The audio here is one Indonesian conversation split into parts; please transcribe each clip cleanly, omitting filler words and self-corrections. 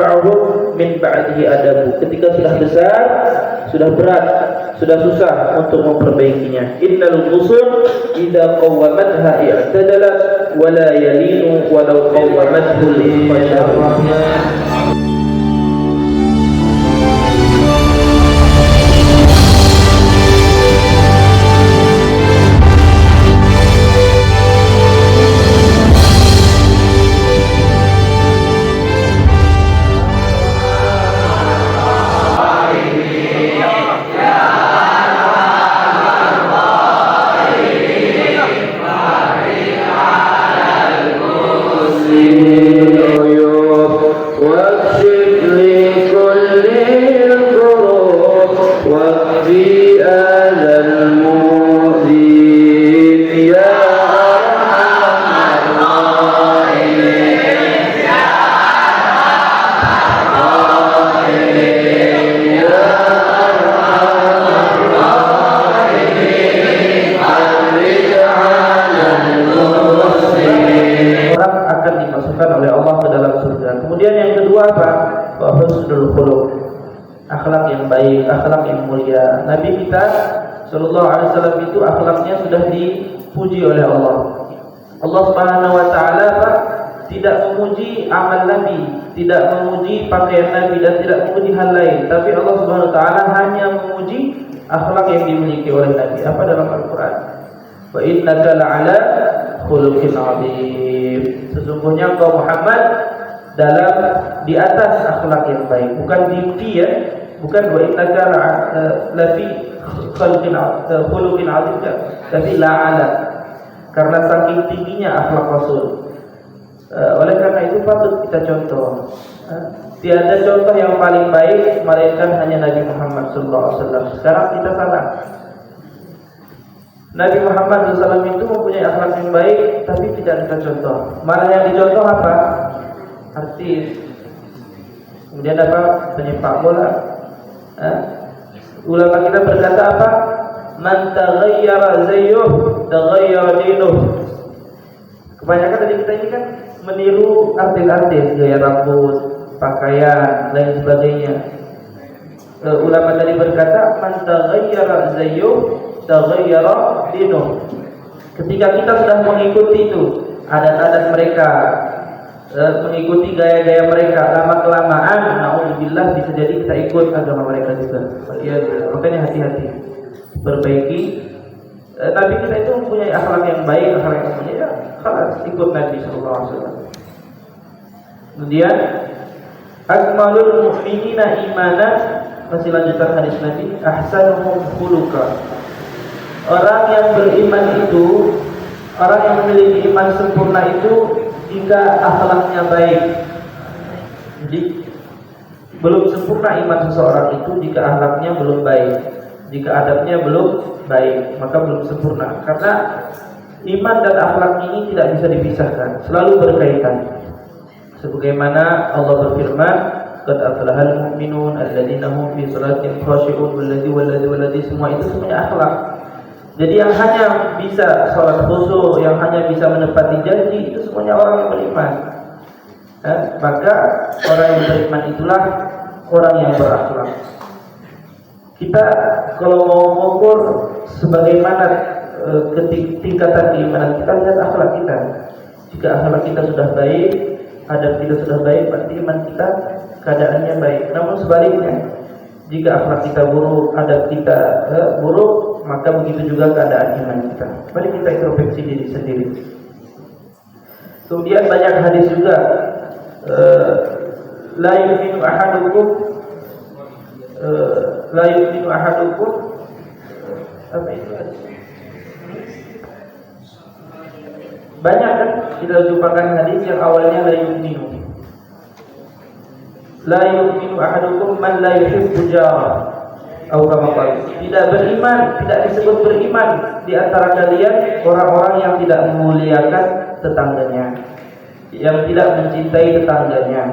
yanfa'uhum min ba'dihi adabu. Ketika sudah besar, sudah berat, sudah susah untuk memperbaikinya. Innal ghusul idza qawwamatha i'tadalat wa la yalinu walau qawwamathu al-fajr. Oleh Allah ke dalam surga. Kemudian yang kedua apa? Wa husnul khuluq. Akhlak yang baik, akhlak yang mulia. Nabi kita sallallahu alaihi wasallam itu akhlaknya sudah dipuji oleh Allah. Allah Subhanahu wa taala apa? Tidak memuji amal Nabi, tidak memuji pakaian Nabi dan tidak memuji hal lain, tapi Allah Subhanahu wa taala hanya memuji akhlak yang dimiliki oleh Nabi. Apa dalam Al-Qur'an? Wa innaka la'ala khuluqin 'adzim. Sesungguhnya engkau Muhammad dalam di atas akhlak yang baik, bukan di ya, bukan wa innaka la fi khuluqin 'adzim, tapi la'ala, karena saking tingginya akhlak Rasul. Oleh karena itu patut kita contoh. Tiada contoh yang paling baik melainkan hanya Nabi Muhammad SAW. Sekarang kita salah. Nabi Muhammad SAW itu mempunyai akhlak yang baik, tapi tidak kita contoh. Malah yang dicontoh apa? Artis. Kemudian apa? Penyepak bola. Ulama kita berkata apa? Man taghayyara zayyuh, taghayyara dinuh. Kebanyakan dari kita ini kan meniru artis-artis, gaya rambut, pakaian, lain sebagainya. Ulama tadi berkata, man taghayyara zayyuh, taghayyara dinuh. Ketika kita sudah mengikuti itu adat-adat mereka, mengikuti gaya-gaya mereka, lama-kelamaan naudzubillah bisa jadi kita ikut agama mereka juga. Makanya hati-hati, perbaiki. Nabi kita itu mempunyai akhlak yang baik, akhlak yang mulia, ya, ikut Nabi sallallahu alaihi wasallam. Kemudian akmalul mu'minina imanan, masih lanjutan hadis Nabi, ahsanuhum khuluqa. Orang yang beriman itu, orang yang memiliki iman sempurna itu jika akhlaknya baik. Jadi belum sempurna iman seseorang itu jika akhlaknya belum baik, jika adabnya belum baik, maka belum sempurna. Karena iman dan akhlak ini tidak bisa dipisahkan, selalu berkaitan. Sebagaimana Allah berfirman, qad aflahal mu'minun alladzina hum fi salatihim khashi'un walladzi semua itu semuanya akhlak. Jadi yang hanya bisa sholat khusyuk, yang hanya bisa menepati janji, itu semuanya orang yang beriman. Maka orang yang beriman itulah orang yang berakhlak. Kita kalau mau mengukur sebagaimana tingkatan keimanan kita, lihat akhlak kita. Jika akhlak kita sudah baik, adab kita sudah baik, berarti iman kita keadaannya baik. Namun sebaliknya, jika akhlak kita buruk, adab kita buruk, maka begitu juga keadaan iman kita. Mari kita introspeksi diri sendiri. Kemudian banyak hadis juga, la yu'minu ahadukum, apa itu? Banyak kan kita jumpakan hadis yang awalnya la yu'minu ahadukum man la yuhibbu jarah. Tidak beriman, tidak disebut beriman di antara kalian orang-orang yang tidak memuliakan tetangganya, yang tidak mencintai tetangganya.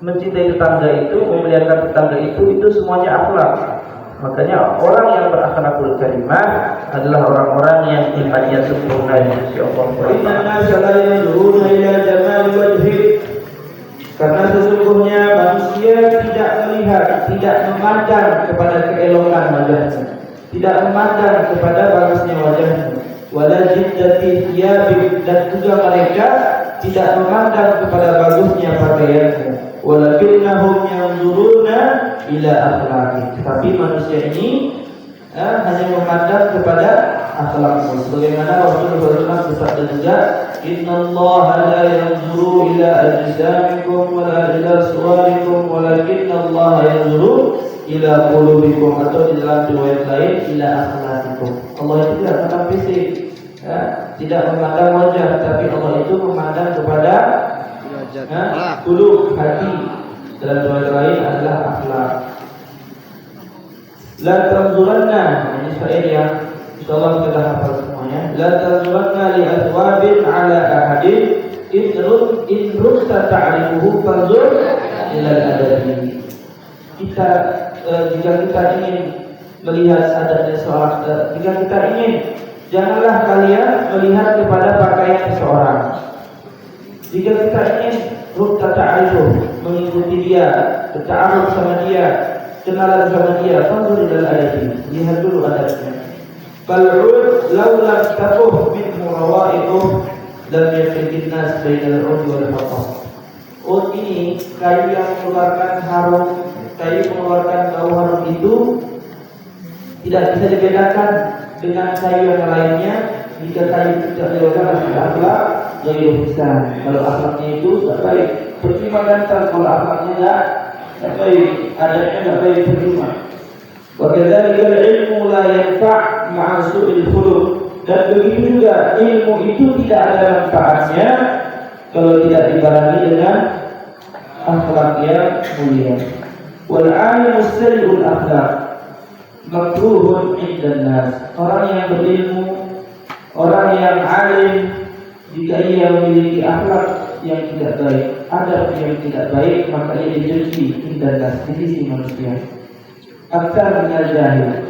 Mencintai tetangga itu, memuliakan tetangga itu semuanya akhlak. Makanya orang yang berakhlakul karimah adalah orang-orang yang imannya sempurna, insyaallah. Karena sesungguhnya manusia tidak melihat, tidak memandang kepada keelokan wajahnya, tidak memandang kepada bagusnya wajahnya, wala jiddati thiyabih, dan juga mereka tidak memandang kepada bagusnya pakaiannya, walakinnahum yanzuruna ila akhlaqih. Tapi manusia ini hanya memandang kepada akhlakmu. Sebagaimana Rasulullah SAW bersabda juga, innallaha la yanzuru ila ajsamikum wala ila suwarikum walakinallaha yanzuru ila qulubikum, atau di dalam riwayat lain ila akhlaqikum. Allah itu tidak memandang fisik, tidak memandang wajah, tapi Allah itu memandang kepada qulub, hati. Dalam riwayat lain adalah akhlak. La tanzuranna, ini syair yang insyaallah kita hafal semuanya. La tanzuranna li athwabin ala ahadin in rutta ta'rifuhu fanzur ila al-adabi. Kita jika kita ingin melihat adabnya seorang, jika kita ingin, janganlah kalian melihat kepada pakaian seseorang. Jika kita ingin rutta ta'rifuhu, mengikuti dia, berta'aruf sama dia, kenalan sama dia, fanzur ila al-adabi, lihat dulu adabnya. Fal'ud laula tafuh minhu rawaiduh lam yafiqin nas bainal 'ud wal fathah. Ud ini kayu yang mengeluarkan harum, kayu mengeluarkan bau harum itu tidak bisa dibedakan dengan kayu yang lainnya. Jika kayu tidak dibedakan dengan akhlak, jadi bisa. Kalau akhlaknya itu tidak baik, percuma ganteng. Kalau akhlaknya tidak baik, adabnya tidak baik, percuma. Wa kadzalika al-ilmu la yanfa' ma'a su'il khuluq, dan begitu juga ilmu itu tidak ada manfaatnya kalau tidak dibarengi dengan akhlak yang mulia. Wal 'alimu sayyi'ul akhlaq makruhun 'indan nas. Orang yang berilmu, orang yang alim, jika ia memiliki akhlak yang tidak baik, adab yang tidak baik, maka ia dibenci 'indan nas, di sisi manusia. Aktar minal jahil,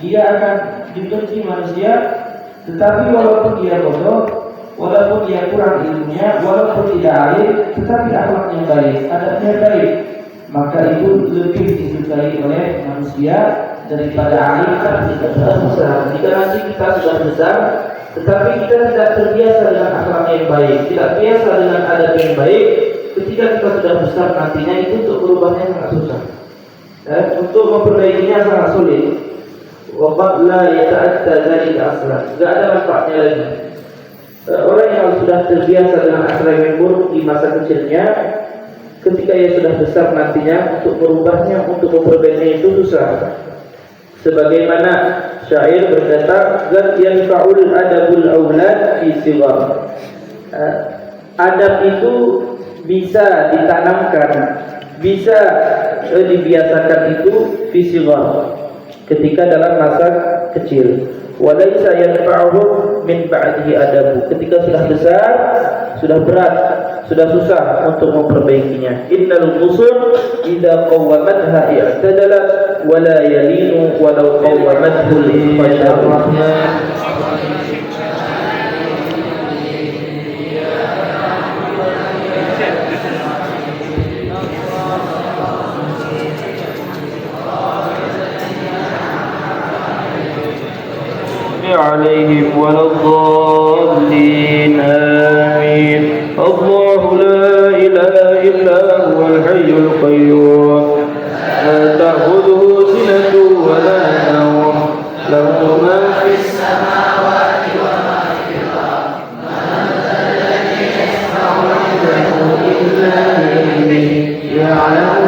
dia akan dibenci manusia, tetapi walaupun dia bodoh, walaupun dia kurang ilmunya, walaupun tidak alim, tetapi akhlaknya baik, adabnya baik, maka itu lebih disukai oleh manusia daripada alim tapi tidak besar. Jika nanti kita sudah besar, tetapi kita tidak terbiasa dengan akhlak yang baik, tidak biasa dengan adab yang baik, ketika kita sudah besar nantinya itu untuk berubahnya sangat susah. Untuk memperbaikinya sangat sulit. Waqad la yata'atta dzalika aslan, tidak ada manfaatnya lagi. Orang yang sudah terbiasa dengan akhlak yang buruk di masa kecilnya, ketika ia sudah besar nantinya untuk merubahnya, untuk memperbaikinya itu susah. Sebagaimana syair berkata, "Zat yanfa'ul adabul aulad fi sighar." Adab itu bisa ditanamkan, bisa dibiasakan itu fi sighar, ketika dalam masa kecil. Walaysa yanfa'uhum min ba'dihi adabu, ketika sudah besar, sudah berat, sudah susah untuk memperbaikinya. Innal usul idza qawwamatha i'tadalat wa la yalinu walau qawwamathu al-fajr. عليهم ولا الضالين آمين. الله لا إله إلا هو الحي القيوم لا تأخذه سنة ولا نوم له ما في السماوات وما في الأرض من ذا الذي يشفع عنده إلا بإذنه يعلم